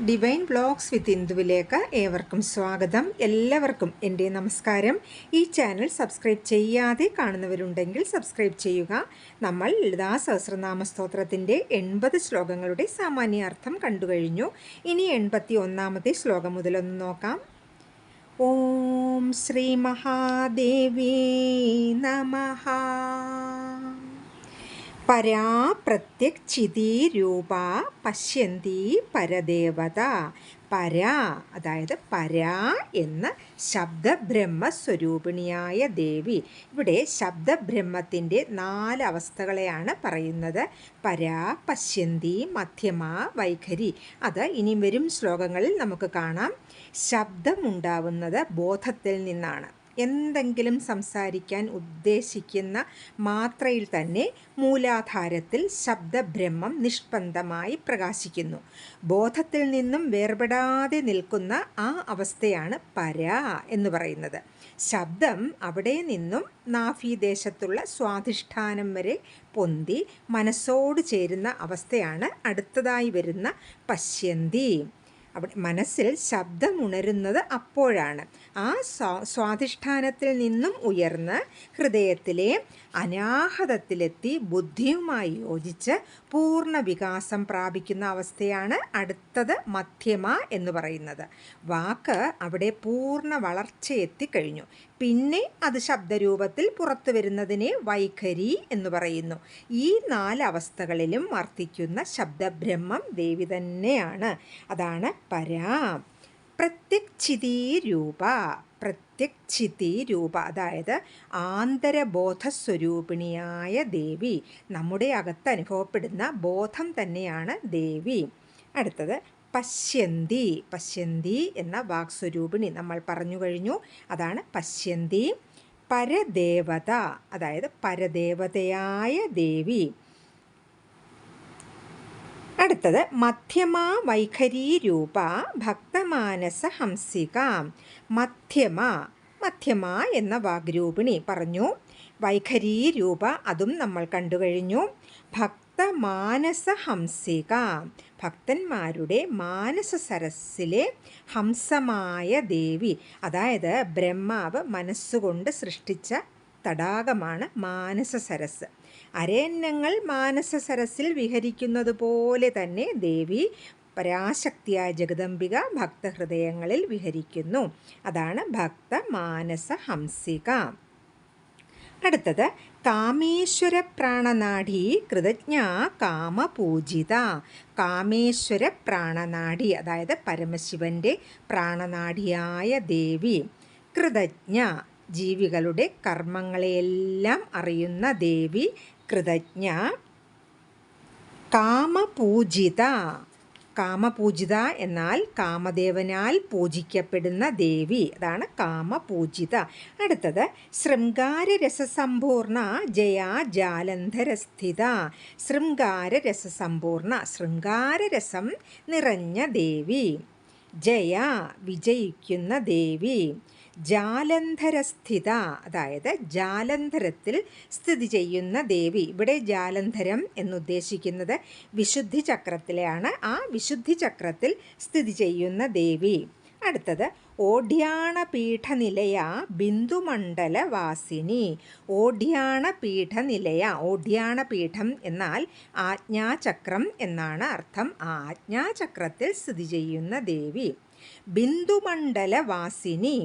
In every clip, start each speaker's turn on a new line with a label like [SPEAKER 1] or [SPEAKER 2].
[SPEAKER 1] Divine vlogs വിത്ത് ഇന്ദുവിലേക്ക് ഏവർക്കും സ്വാഗതം. എല്ലാവർക്കും എൻ്റെ നമസ്കാരം. ഈ ചാനൽ സബ്സ്ക്രൈബ് ചെയ്യാതെ കാണുന്നവരുണ്ടെങ്കിൽ സബ്സ്ക്രൈബ് ചെയ്യുക. നമ്മൾ ലളിതാ സഹസ്രനാമ സ്തോത്രത്തിൻ്റെ 80 ശ്ലോകങ്ങളുടെ സാമാന്യാർത്ഥം കണ്ടുകഴിഞ്ഞു. ഇനി 81-ാമത്തെ ശ്ലോകം മുതലൊന്ന് നോക്കാം. ഓം ശ്രീ മഹാദേവി നമഃ. പരാ പ്രത്യക്ഷിതി രൂപ പശ്യന്തി പരദേവത. പരാ അതായത് പരാ എന്ന ശബ്ദബ്രഹ്മസ്വരൂപിണിയായ ദേവി. ഇവിടെ ശബ്ദബ്രഹ്മത്തിൻ്റെ 4 അവസ്ഥകളെയാണ് പറയുന്നത്. പരാ, പശ്യന്തി, മധ്യമ, വൈഖരി. അത് ഇനി വരും ശ്ലോകങ്ങളിൽ നമുക്ക് കാണാം. ശബ്ദമുണ്ടാവുന്നത് ബോധത്തിൽ നിന്നാണ്. എന്തെങ്കിലും സംസാരിക്കാൻ ഉദ്ദേശിക്കുന്ന മാത്രയിൽ തന്നെ മൂലാധാരത്തിൽ ശബ്ദബ്രഹ്മം നിഷ്പന്ദമായി പ്രകാശിക്കുന്നു. ബോധത്തിൽ നിന്നും വേർപെടാതെ നിൽക്കുന്ന ആ അവസ്ഥയാണ് പരാ എന്ന് പറയുന്നത്. ശബ്ദം അവിടെ നിന്നും നാഭീദേശത്തുള്ള സ്വാധിഷ്ഠാനം വരെ പൊന്തി മനസ്സോട് ചേരുന്ന അവസ്ഥയാണ് അടുത്തതായി വരുന്ന പശ്യന്തി. അവിടെ മനസ്സിൽ ശബ്ദമുണരുന്നത് അപ്പോഴാണ്. ആ സ്വാധിഷ്ഠാനത്തിൽ നിന്നും ഉയർന്ന് ഹൃദയത്തിലെ അനാഹതത്തിലെത്തി ബുദ്ധിയുമായി യോജിച്ച് പൂർണ്ണ വികാസം പ്രാപിക്കുന്ന അവസ്ഥയാണ് അടുത്തത് മധ്യമ എന്ന് പറയുന്നത്. വാക്ക് അവിടെ പൂർണ്ണ വളർച്ചയെത്തിക്കഴിഞ്ഞു. പിന്നെ അത് ശബ്ദരൂപത്തിൽ പുറത്തു വരുന്നതിനെ വൈഖരി എന്ന് പറയുന്നു. ഈ 4 അവസ്ഥകളിലും വർത്തിക്കുന്ന ശബ്ദബ്രഹ്മം ദേവി തന്നെയാണ്. അതാണ് പരാ. പ്രത്യക്ഷിതി രൂപ. പ്രത്യക്ഷിതി രൂപ അതായത് ആന്തരബോധസ്വരൂപിണിയായ ദേവി. നമ്മുടെ അകത്ത് അനുഭവപ്പെടുന്ന ബോധം തന്നെയാണ് ദേവി. അടുത്തത് പശ്യന്തി. പശ്യന്തി എന്ന വാക്സ്വരൂപിണി നമ്മൾ പറഞ്ഞു കഴിഞ്ഞു. അതാണ് പശ്യന്തി. പരദേവത അതായത് പരദേവതയായ ദേവി. അടുത്തത് മധ്യമ വൈഖരി രൂപ ഭക്തമാനസ ഹംസിക. മധ്യമ മധ്യമ എന്ന വാഗ്രൂപിണി പറഞ്ഞു. വൈഖരി രൂപ അതും നമ്മൾ കണ്ടുകഴിഞ്ഞു. ഭക്തമാനസ ഹംസിക ഭക്തന്മാരുടെ മാനസ സരസ്സിലെ ഹംസമായ ദേവി. അതായത് ബ്രഹ്മാവ് മനസ്സുകൊണ്ട് സൃഷ്ടിച്ച തടാകമാണ് മാനസ സരസ്. അരയന്നങ്ങൾ മാനസ സരസിൽ വിഹരിക്കുന്നത് പോലെ തന്നെ ദേവി പരാശക്തിയായ ജഗദംബിക ഭക്തഹൃദയങ്ങളിൽ വിഹരിക്കുന്നു. അതാണ് ഭക്ത മാനസ ഹംസിക. അടുത്തത് കാമേശ്വര പ്രാണനാഡി കൃതജ്ഞ കാമപൂജിത. കാമേശ്വര പ്രാണനാഡി അതായത് പരമശിവൻ്റെ പ്രാണനാഡിയായ ദേവി. കൃതജ്ഞ ജീവികളുടെ കർമ്മങ്ങളെയെല്ലാം അറിയുന്ന ദേവി കൃതജ്ഞ. കാമപൂജിത. കാമപൂജിത എന്നാൽ കാമദേവനാൽ പൂജിക്കപ്പെടുന്ന ദേവി. അതാണ് കാമപൂജിത. അടുത്തത് ശൃംഗാരരസസമ്പൂർണ ജയാ ജാലന്ധരസ്ഥിത. ശൃംഗാരരസസമ്പൂർണ ശൃംഗാരരസം നിറഞ്ഞ ദേവി. ജയ വിജയിക്കുന്ന ദേവി. ജാലന്ധരസ്ഥിത അതായത് ജാലന്ധരത്തിൽ സ്ഥിതി ചെയ്യുന്ന ദേവി. ഇവിടെ ജാലന്ധരം എന്നുദ്ദേശിക്കുന്നത് വിശുദ്ധി ചക്രത്തിലെയാണ്. ആ വിശുദ്ധി ചക്രത്തിൽ സ്ഥിതി ചെയ്യുന്ന ദേവി. അടുത്തത് ഓഢ്യാണപീഠനിലയ ബിന്ദുമണ്ഡലവാസിനി. ഓഢ്യാണപീഠനിലയ. ഓഢ്യാണപീഠം എന്നാൽ ആജ്ഞാചക്രം എന്നാണ് അർത്ഥം. ആ ആജ്ഞാചക്രത്തിൽ സ്ഥിതി ചെയ്യുന്ന ദേവി. ബിന്ദുമണ്ഡലവാസിനി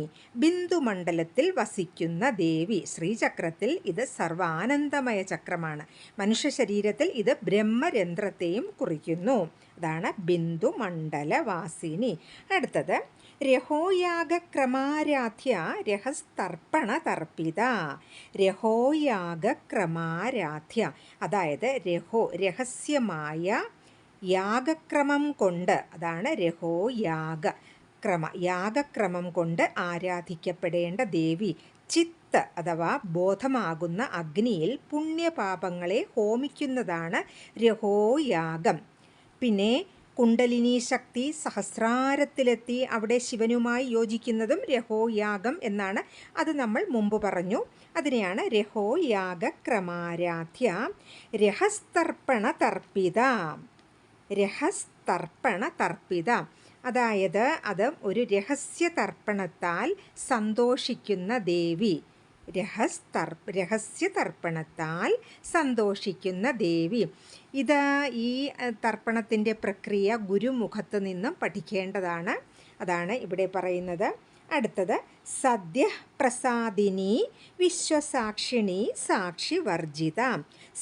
[SPEAKER 1] ബിന്ദുമണ്ഡലത്തിൽ വസിക്കുന്ന ദേവി. ശ്രീചക്രത്തിൽ ഇത് സർവാനന്ദമയ ചക്രമാണ്. മനുഷ്യ ശരീരത്തിൽ ഇത് ബ്രഹ്മരന്ധ്രത്തെയും കുറിക്കുന്നു. അതാണ് ബിന്ദുമണ്ഡലവാസിനി. അടുത്തത് രഹോയാഗക്രമാരാധ്യ രഹസ്തർപ്പണ തർപ്പിത. രഹോയാഗക്രമാരാധ്യ അതായത് രഹസ്യമായ യാഗക്രമം കൊണ്ട്. അതാണ് രഹോയാഗക്രമ. യാഗക്രമം കൊണ്ട് ആരാധിക്കപ്പെടേണ്ട ദേവി. ചിത്ത് അഥവാ ബോധമാകുന്ന അഗ്നിയിൽ പുണ്യപാപങ്ങളെ ഹോമിക്കുന്നതാണ് രഹോയാഗം. പിന്നെ കുണ്ടലിനി ശക്തി സഹസ്രാരത്തിലെത്തി അവിടെ ശിവനുമായി യോജിക്കുന്നതും രഹോയാഗം എന്നാണ്. അത് നമ്മൾ മുമ്പ് പറഞ്ഞു. അതിനെയാണ് രഹോയാഗക്രമാരാധ്യ രഹസ്തർപ്പണ തർപ്പിത. രഹസ്തർപ്പണ തർപ്പിത. അതായത് അത് ഒരു രഹസ്യ തർപ്പണത്താൽ സന്തോഷിക്കുന്ന ദേവി. രഹസ്യ തർപ്പണത്താൽ സന്തോഷിക്കുന്ന ദേവി. ഇത് ഈ തർപ്പണത്തിൻ്റെ പ്രക്രിയ ഗുരുമുഖത്ത് നിന്നും പഠിക്കേണ്ടതാണ്. അതാണ് ഇവിടെ പറയുന്നത്. അടുത്തത് സദ്യ പ്രസാദിനി വിശ്വസാക്ഷിണി സാക്ഷിവർജിത.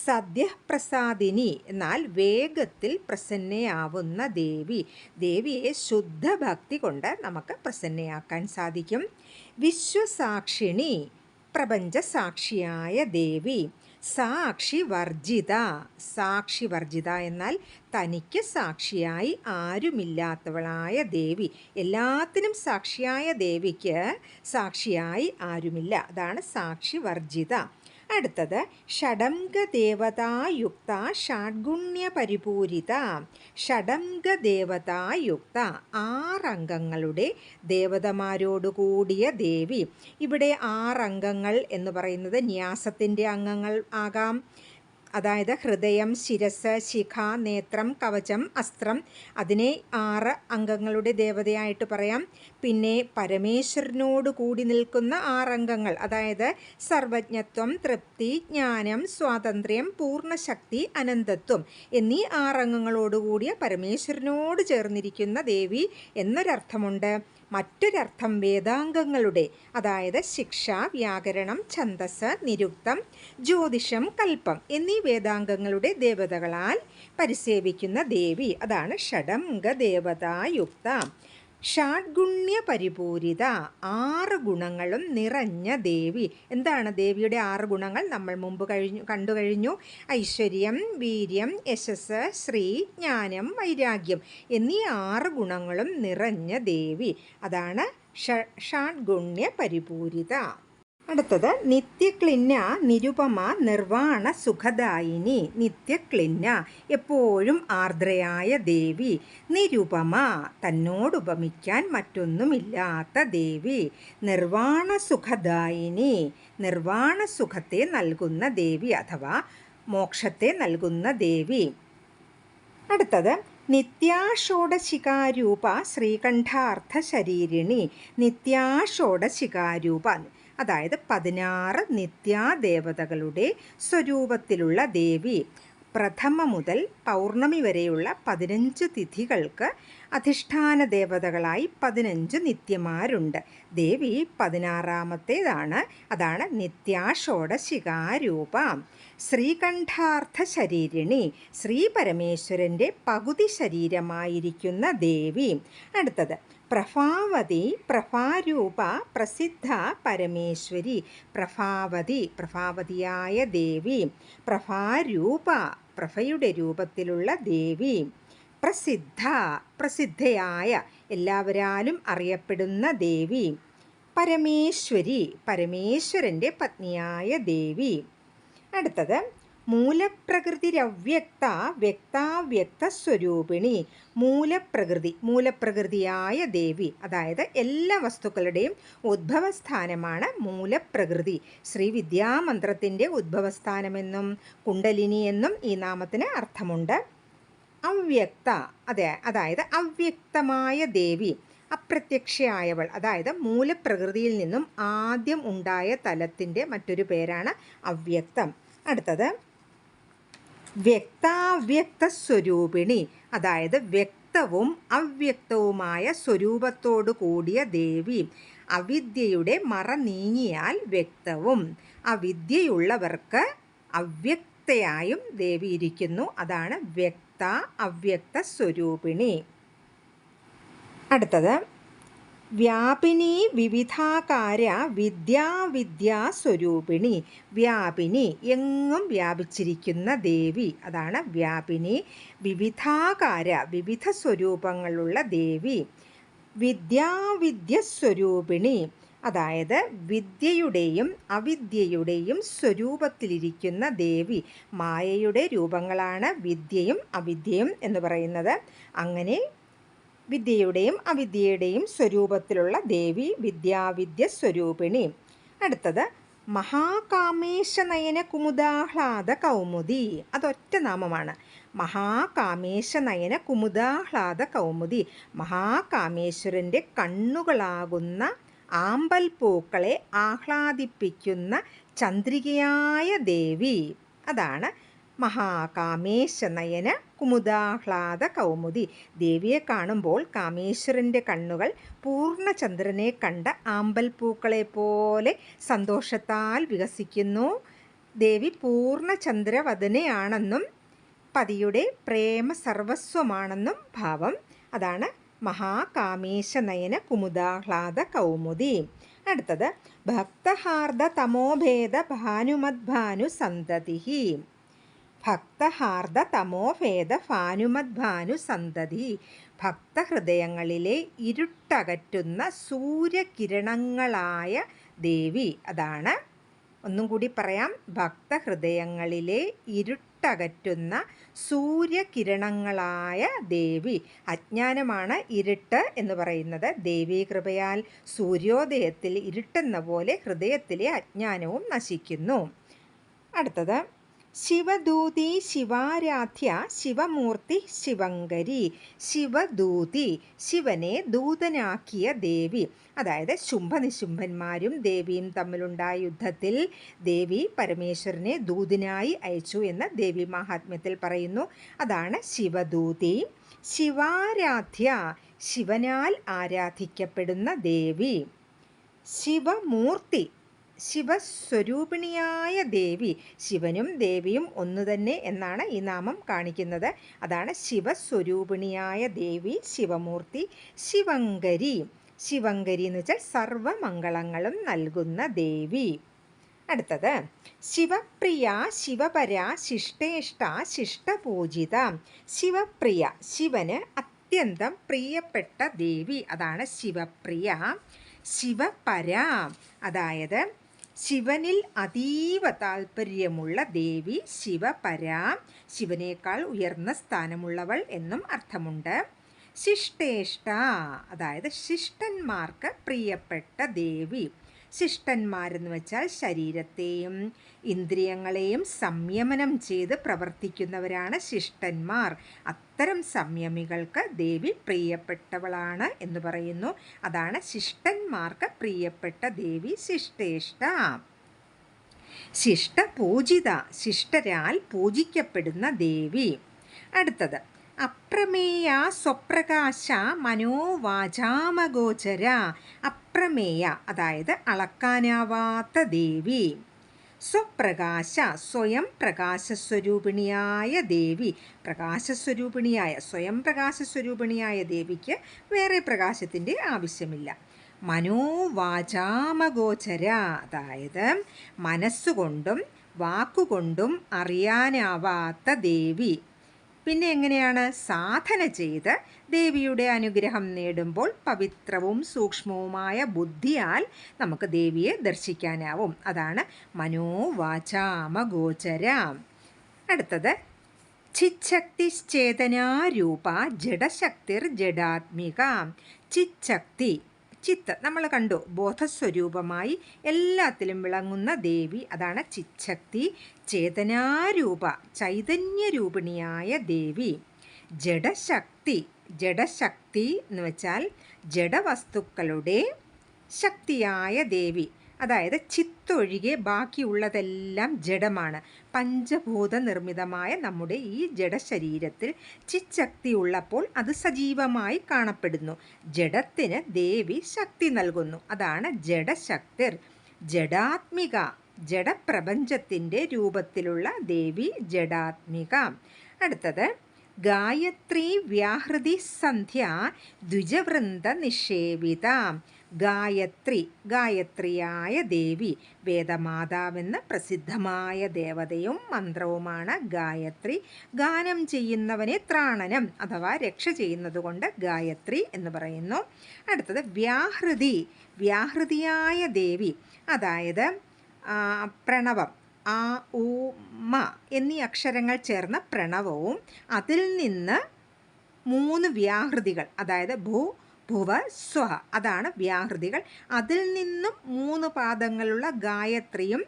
[SPEAKER 1] സദ്യ പ്രസാദിനി എന്നാൽ വേഗത്തിൽ പ്രസന്നയാവുന്ന ദേവി. ദേവിയെ ശുദ്ധഭക്തി കൊണ്ട് നമുക്ക് പ്രസന്നയാക്കാൻ സാധിക്കും. വിശ്വസാക്ഷിണി പ്രപഞ്ചസാക്ഷിയായ ദേവി. സാക്ഷിവർജിത. സാക്ഷിവർജിത എന്നാൽ തനിക്ക് സാക്ഷിയായി ആരുമില്ലാത്തവളായ ദേവി. എല്ലാത്തിനും സാക്ഷിയായ ദേവിക്ക് സാക്ഷിയായി ആരുമില്ല. അതാണ് സാക്ഷിവർജിത. അടുത്തത് ഷഡംഗദേവതായുക്ത ഷാഡ്ഗുണ്യപരിപൂരിത. ഷഡംഗദേവതായുക്ത 6 അംഗങ്ങളുടെ ദേവതമാരോടുകൂടിയ ദേവി. ഇവിടെ 6 അംഗങ്ങൾ എന്ന് പറയുന്നത് ന്യാസത്തിൻ്റെ അംഗങ്ങൾ ആകാം. അതായത് ഹൃദയം, ശിരസ്, ശിഖ, നേത്രം, കവചം, അസ്ത്രം. അതിനെ 6 അംഗങ്ങളുടെ ദേവതയായിട്ട് പറയാം. പിന്നെ പരമേശ്വരനോട് കൂടി നിൽക്കുന്ന 6 അംഗങ്ങൾ, അതായത് സർവജ്ഞത്വം, തൃപ്തി, ജ്ഞാനം, സ്വാതന്ത്ര്യം, പൂർണ്ണശക്തി, അനന്തത്വം എന്നീ 6 അംഗങ്ങളോടുകൂടിയ പരമേശ്വരനോട് ചേർന്നിരിക്കുന്ന ദേവി എന്നൊരർത്ഥമുണ്ട്. മറ്റൊരർത്ഥം വേദാംഗങ്ങളുടെ, അതായത് ശിക്ഷ, വ്യാകരണം, ഛന്ദസ്, നിരുക്തം, ജ്യോതിഷം, കൽപ്പം എന്നീ വേദാംഗങ്ങളുടെ ദേവതകളാൽ പരിസേവിക്കുന്ന ദേവി. അതാണ് ഷഡംഗ ദേവതായുക്ത. ഷാഡ്ഗുണ്യ പരിപൂരിത. 6 ഗുണങ്ങളും നിറഞ്ഞ ദേവി. എന്താണ് ദേവിയുടെ 6 ഗുണങ്ങൾ? നമ്മൾ മുമ്പ് കണ്ടു കഴിഞ്ഞു. ഐശ്വര്യം, വീര്യം, യശസ്, ശ്രീ, ജ്ഞാനം, വൈരാഗ്യം എന്നീ 6 ഗുണങ്ങളും നിറഞ്ഞ ദേവി. അതാണ് ഷാഡ്ഗുണ്യ പരിപൂരിത. അടുത്തത് നിത്യക്ലിന്ന നിരുപമ നിർവാണ സുഖദായിനി. നിത്യക്ലിന്ന എപ്പോഴും ആർദ്രയായ ദേവി. നിരുപമ തന്നോടുപമിക്കാൻ മറ്റൊന്നുമില്ലാത്ത ദേവി. നിർവാണ സുഖദായിനി നിർവാണ സുഖത്തെ നൽകുന്ന ദേവി അഥവാ മോക്ഷത്തെ നൽകുന്ന ദേവി. അടുത്തത് നിത്യാഷോഡശികാരൂപ ശ്രീകണ്ഠാർത്ഥ ശരീരിണി. നിത്യാഷോഡശികാരൂപ അതായത് 16 നിത്യാദേവതകളുടെ സ്വരൂപത്തിലുള്ള ദേവി. പ്രഥമ മുതൽ പൗർണമി വരെയുള്ള 15 തിഥികൾക്ക് അധിഷ്ഠാന ദേവതകളായി 15 നിത്യമാരുണ്ട്. ദേവി 16ാമത്തേതാണ്. അതാണ് നിത്യാഷോഡശികാരൂപ. ശ്രീകണ്ഠാർത്ഥ ശരീരിണി ശ്രീ പരമേശ്വരൻ്റെ പകുതി ശരീരമായിരിക്കുന്ന ദേവി. അടുത്തത് പ്രഭാവതി പ്രഭാരൂപ പ്രസിദ്ധ പരമേശ്വരി. പ്രഭാവതി പ്രഭാവതിയായ ദേവി. പ്രഭാരൂപ പ്രഭയുടെ രൂപത്തിലുള്ള ദേവി. പ്രസിദ്ധ പ്രസിദ്ധയായ എല്ലാവരാലും അറിയപ്പെടുന്ന ദേവി. പരമേശ്വരി പരമേശ്വരൻ്റെ പത്നിയായ ദേവി. അടുത്തത് മൂലപ്രകൃതിരവ്യക്ത വ്യക്താവ്യക്ത സ്വരൂപിണി. മൂലപ്രകൃതിയായ ദേവി. അതായത് എല്ലാ വസ്തുക്കളുടെയും ഉദ്ഭവസ്ഥാനമാണ് മൂലപ്രകൃതി. ശ്രീ വിദ്യാമന്ത്രത്തിൻ്റെ ഉദ്ഭവസ്ഥാനമെന്നും കുണ്ടലിനി എന്നും ഈ നാമത്തിന് അർത്ഥമുണ്ട്. അവ്യക്ത അതായത് അവ്യക്തമായ ദേവി. അപ്രത്യക്ഷയായവൾ. അതായത് മൂലപ്രകൃതിയിൽ നിന്നും ആദ്യം ഉണ്ടായ തലത്തിൻ്റെ മറ്റൊരു പേരാണ് അവ്യക്തം. അടുത്തത് വ്യക്താവ്യക്ത സ്വരൂപിണി. അതായത് വ്യക്തവും അവ്യക്തവുമായ സ്വരൂപത്തോടു കൂടിയ ദേവി. അവിദ്യയുടെ മറ നീങ്ങിയാൽ വ്യക്തവും അവിദ്യയുള്ളവർക്ക് അവ്യക്തയായും ദേവി ഇരിക്കുന്നു. അതാണ് വ്യക്ത അവ്യക്ത സ്വരൂപിണി. അടുത്തത് വ്യാപിനി വിവിധാകാര വിദ്യാസ്വരൂപിണി. വ്യാപിനി എങ്ങും വ്യാപിച്ചിരിക്കുന്ന ദേവി. അതാണ് വ്യാപിനി. വിവിധാകാര വിവിധ സ്വരൂപങ്ങളുള്ള ദേവി. വിദ്യാസ്വരൂപിണി അതായത് വിദ്യയുടെയും അവിദ്യയുടെയും സ്വരൂപത്തിലിരിക്കുന്ന ദേവി. മായയുടെ രൂപങ്ങളാണ് വിദ്യയും അവിദ്യയും എന്ന് പറയുന്നത്. അങ്ങനെ വിദ്യയുടെയും അവിദ്യയുടെയും സ്വരൂപത്തിലുള്ള ദേവി വിദ്യാവിദ്യ സ്വരൂപിണി. അടുത്തത് മഹാകാമേശനയന കുമുദാഹ്ലാദ കൗമുദി, അതൊറ്റ നാമമാണ്. മഹാകാമേശനയന കുമുദാഹ്ലാദ കൗമുദി, മഹാകാമേശ്വരൻ്റെ കണ്ണുകളാകുന്ന ആമ്പൽ പൂക്കളെ ആഹ്ലാദിപ്പിക്കുന്ന ചന്ദ്രികയായ ദേവി, അതാണ് മഹാകാമേശനയന കുമുദാഹ്ലാദ കൗമുദി. ദേവിയെ കാണുമ്പോൾ കാമേശ്വരൻ്റെ കണ്ണുകൾ പൂർണ്ണചന്ദ്രനെ കണ്ട ആമ്പൽ പൂക്കളെ പോലെ സന്തോഷത്താൽ വികസിക്കുന്നു. ദേവി പൂർണ്ണചന്ദ്രവദനയാണെന്നും പതിയുടെ പ്രേമ സർവസ്വമാണെന്നും ഭാവം. അതാണ് മഹാകാമേശനയന കുമുദാഹ്ലാദ കൗമുദി. അടുത്തത് ഭക്തഹാർദ തമോഭേദ ഭാനുമദ്ഭാനു സന്തതി. ഭക്തഹാർദ തമോഭേദ ഭാനുമദ്ഭാനു സന്തതി, ഭക്തഹൃദയങ്ങളിലെ ഇരുട്ടകറ്റുന്ന സൂര്യകിരണങ്ങളായ ദേവി, അതാണ്. ഒന്നും കൂടി പറയാം. ഭക്തഹൃദയങ്ങളിലെ ഇരുട്ടകറ്റുന്ന സൂര്യകിരണങ്ങളായ ദേവി. അജ്ഞാനമാണ് ഇരുട്ട് എന്ന് പറയുന്നത്. ദേവീ കൃപയാൽ സൂര്യോദയത്തിൽ ഇരുട്ടെന്ന പോലെ ഹൃദയത്തിലെ അജ്ഞാനവും നശിക്കുന്നു. അടുത്തത് ശിവദൂതി ശിവാരാധ്യ ശിവമൂർത്തി ശിവങ്കരി. ശിവദൂതി, ശിവനെ ദൂതനാക്കിയ ദേവി. അതായത് ശുംഭനിശുംഭന്മാരും ദേവിയും തമ്മിലുണ്ടായ യുദ്ധത്തിൽ ദേവി പരമേശ്വരനെ ദൂതനായി അയച്ചു എന്ന് ദേവി മഹാത്മ്യത്തിൽ പറയുന്നു. അതാണ് ശിവദൂതി. ശിവാരാധ്യ, ശിവനാൽ ആരാധിക്കപ്പെടുന്ന ദേവി. ശിവമൂർത്തി, ശിവസ്വരൂപിണിയായ ദേവി. ശിവനും ദേവിയും ഒന്നു തന്നെ എന്നാണ് ഈ നാമം കാണിക്കുന്നത്. അതാണ് ശിവസ്വരൂപിണിയായ ദേവി, ശിവമൂർത്തി. ശിവങ്കരി, ശിവങ്കരി എന്ന് വെച്ചാൽ സർവമംഗളങ്ങളും നൽകുന്ന ദേവി. അടുത്തത് ശിവപ്രിയ ശിവപര ശിഷ്ടേഷ്ട ശിഷ്ടപൂജിത. ശിവപ്രിയ, ശിവന് അത്യന്തം പ്രിയപ്പെട്ട ദേവി, അതാണ് ശിവപ്രിയ. ശിവപര, അതായത് ശിവനിൽ അതീവ താല്പര്യമുള്ള ദേവി. ശിവപര, ശിവനേക്കാൾ ഉയർന്ന സ്ഥാനമുള്ളവൾ എന്നും അർത്ഥമുണ്ട്. ശിഷ്ടേഷ്ട, അതായത് ശിഷ്ടന്മാർക്ക് പ്രിയപ്പെട്ട ദേവി. ശിഷ്ടന്മാരെന്ന് വെച്ചാൽ ശരീരത്തെയും ഇന്ദ്രിയങ്ങളെയും സംയമനം ചെയ്ത് പ്രവർത്തിക്കുന്നവരാണ് ശിഷ്ടന്മാർ. അത്തരം സംയമികൾക്ക് ദേവി പ്രിയപ്പെട്ടവളാണ് എന്ന് പറയുന്നു. അതാണ് ശിഷ്ടന്മാർക്ക് പ്രിയപ്പെട്ട ദേവി ശിഷ്ടേഷ്ട. ശിഷ്ടപൂജിത, ശിഷ്ടരാൽ പൂജിക്കപ്പെടുന്ന ദേവി. അടുത്തത് അപ്രമേയ സ്വപ്രകാശ മനോവാചാമഗോചര. അപ്രമേയ, അതായത് അളക്കാനാവാത്ത ദേവി. സ്വപ്രകാശ, സ്വയം പ്രകാശസ്വരൂപിണിയായ ദേവി. പ്രകാശസ്വരൂപിണിയായ, സ്വയം പ്രകാശസ്വരൂപിണിയായ ദേവിക്ക് വേറെ പ്രകാശത്തിൻ്റെ ആവശ്യമില്ല. മനോവാചാമഗോചര, അതായത് മനസ്സുകൊണ്ടും വാക്കുകൊണ്ടും അറിയാനാവാത്ത ദേവി. പിന്നെ എങ്ങനെയാണ്? സാധന ചെയ്ത് ദേവിയുടെ അനുഗ്രഹം നേടുമ്പോൾ പവിത്രവും സൂക്ഷ്മവുമായ ബുദ്ധിയാൽ നമുക്ക് ദേവിയെ ദർശിക്കാനാവും. അതാണ് മനോവാചാമഗോചര. അടുത്തത് ചിച്ഛക്തിശ്ചേതനാരൂപ ജഡശക്തിർ ജഡാത്മിക. ചിച്ഛക്തി, ചിത്ത് നമ്മൾ കണ്ടു, ബോധസ്വരൂപമായി എല്ലാത്തിലും വിളങ്ങുന്ന ദേവി, അതാണ് ചിച്ഛക്തി. ചേതനാരൂപ, ചൈതന്യരൂപിണിയായ ദേവി. ജഡശക്തി, ജഡശക്തി എന്ന് വെച്ചാൽ ജഡവസ്തുക്കളുടെ ശക്തിയായ ദേവി. അതായത് ചിത്തൊഴികെ ബാക്കിയുള്ളതെല്ലാം ജഡമാണ്. പഞ്ചഭൂത നിർമ്മിതമായ നമ്മുടെ ഈ ജഡശരീരത്തിൽ ചിച്ഛക്തി ഉള്ളപ്പോൾ അത് സജീവമായി കാണപ്പെടുന്നു. ജഡത്തിന് ദേവി ശക്തി നൽകുന്നു. അതാണ് ജഡശക്തിർ. ജഡാത്മിക, ജഡപ്രപഞ്ചത്തിൻ്റെ രൂപത്തിലുള്ള ദേവി ജഡാത്മിക. അടുത്തത് ഗായത്രി വ്യാഹൃതി സന്ധ്യ ദ്വിജവൃന്ദ നിഷേവിത. ഗായത്രി, ഗായത്രിയായ ദേവി. വേദമാതാവെന്ന് പ്രസിദ്ധമായ ദേവതയും മന്ത്രവുമാണ് ഗായത്രി. ഗാനം ചെയ്യുന്നവനെ ത്രാണനം അഥവാ രക്ഷ ചെയ്യുന്നതുകൊണ്ട് ഗായത്രി എന്ന് പറയുന്നു. അടുത്തത് വ്യാഹൃതി, വ്യാഹൃതിയായ ദേവി. അതായത് പ്രണവം, ആ ഉ മ എന്നീ അക്ഷരങ്ങൾ ചേർന്ന പ്രണവവും അതിൽ നിന്ന് 3 വ്യാഹൃതികൾ, അതായത് ഭൂ ഭുവ സ്വഹ അതാണ് വ്യാഹൃതികൾ. അതിൽ നിന്നും 3 പാദങ്ങളുള്ള ഗായത്രിയും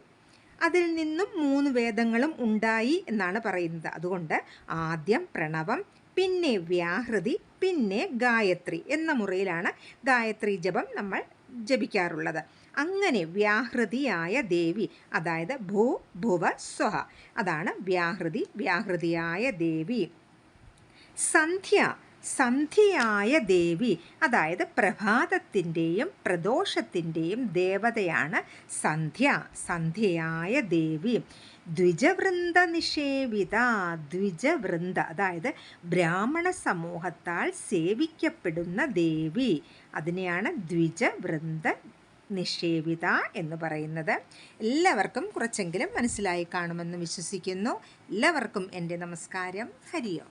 [SPEAKER 1] അതിൽ നിന്നും 3 വേദങ്ങളും ഉണ്ടായി എന്നാണ് പറയുന്നത്. അതുകൊണ്ട് ആദ്യം പ്രണവം, പിന്നെ വ്യാഹൃതി, പിന്നെ ഗായത്രി എന്ന മുറയിലാണ് ഗായത്രി ജപം നമ്മൾ ജപിക്കാറുള്ളത്. അങ്ങനെ വ്യാഹൃതിയായ ദേവി, അതായത് ഭൂ ഭുവ സ്വഹ, അതാണ് വ്യാഹൃതിയായ ദേവി. സന്ധ്യ, സന്ധ്യയായ ദേവി, അതായത് പ്രഭാതത്തിൻ്റെയും പ്രദോഷത്തിൻ്റെയും ദേവതയാണ് സന്ധ്യ, സന്ധ്യയായ ദേവി. ദ്വിജവൃന്ദ നിഷേവിത, ദ്വിജവൃന്ദ അതായത് ബ്രാഹ്മണ സമൂഹത്താൽ സേവിക്കപ്പെടുന്ന ദേവി, അതിനെയാണ് ദ്വിജവൃന്ദ നിഷേവിത എന്ന് പറയുന്നത്. എല്ലാവർക്കും കുറച്ചെങ്കിലും മനസ്സിലായി കാണുമെന്ന് വിശ്വസിക്കുന്നു. എല്ലാവർക്കും എൻ്റെ നമസ്കാരം. ഹരിയോ.